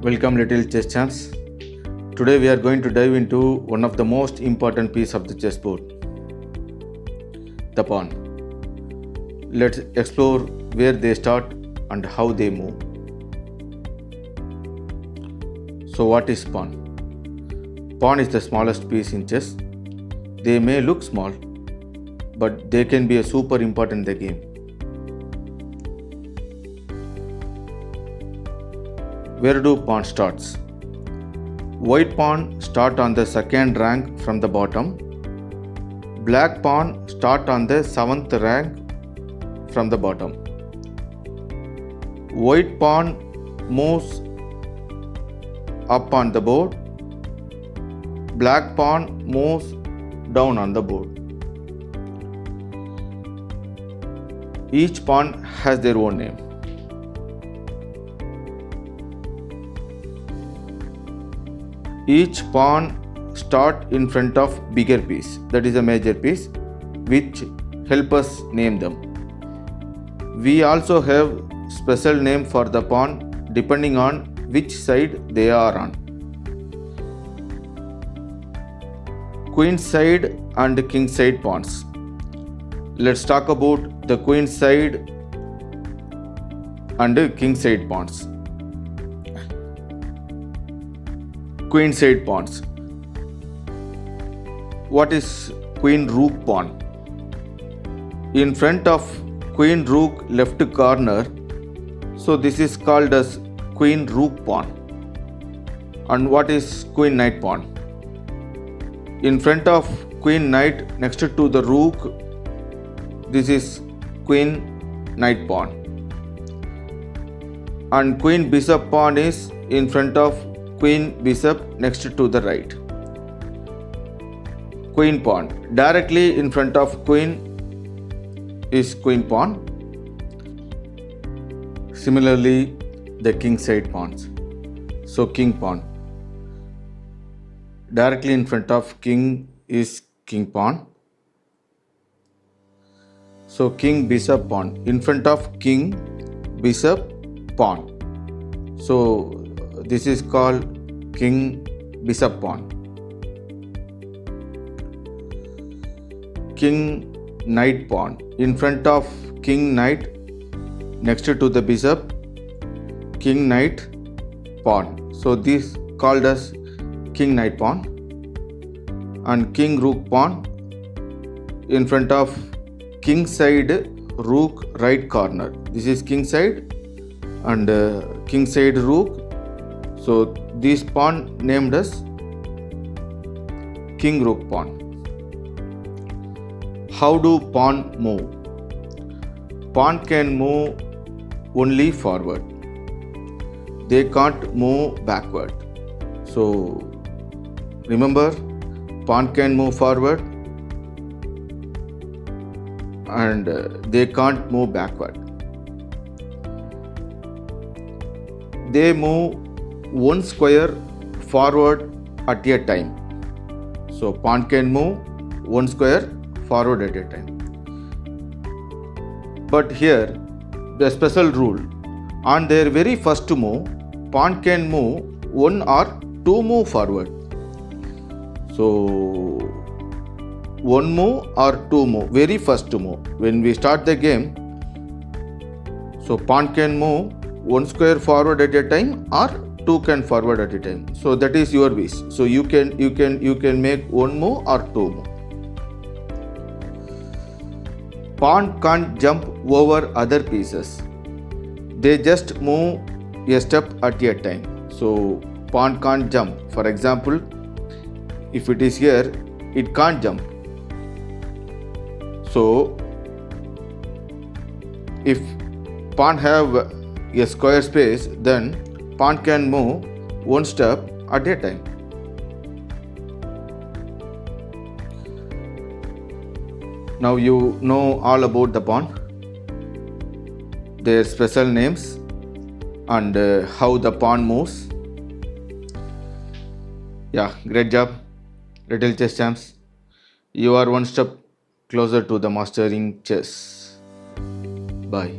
Welcome little chess champs. Today we are going to dive into one of the most important pieces of the chessboard, the pawn. Let's explore where they start and how they move. So what is pawn? Pawn is the smallest piece in chess. They may look small, but they can be super important in the game. Where do pawns starts? White pawn start on the second rank from the bottom. Black pawn start on the 7th rank from the bottom. White pawn moves up on the board. Black pawn moves down on the board. Each pawn has their own name. Each pawn start in front of bigger piece, that is a major piece, which help us name them. We also have special name for the pawn depending on which side they are on. Queen side and king side pawns. Let's talk about the queen side and king side pawns. Queen side pawns. What is queen rook pawn? In front of queen rook left corner, so this is called as queen rook pawn. And what is queen knight pawn? In front of queen knight next to the rook, this is queen knight pawn. And queen bishop pawn is in front of queen bishop next to the right. Queen pawn directly in front of queen is queen pawn. Similarly, the king side pawns. So king pawn directly in front of king is king pawn. So king bishop pawn in front of king bishop pawn. So this is called king bishop pawn. King knight pawn in front of king knight next to the bishop, king knight pawn. So this called as king knight pawn. And king rook pawn in front of king side rook right corner. This is king side and king side rook. So this pawn named as king rook pawn. How do pawn move? Pawn can move only forward. They can't move backward. So remember, pawn can move forward and they can't move backward. They move one square forward at a time. So pawn can move one square forward at a time. But here the special rule, on their very first move, pawn can move one or two move forward. So one move or two move, very first move. When we start the game, so pawn can move one square forward at a time or two can forward at a time. So that is your wish. So you can make one move or two move. Pawn can't jump over other pieces. They just move a step at a time. So pawn can't jump. For example, if it is here, it can't jump. So if pawn have a square space, then pawn can move one step at a time. Now you know all about the pawn, their special names and how the pawn moves. Yeah, great job, little chess champs. You are one step closer to the mastering chess. Bye.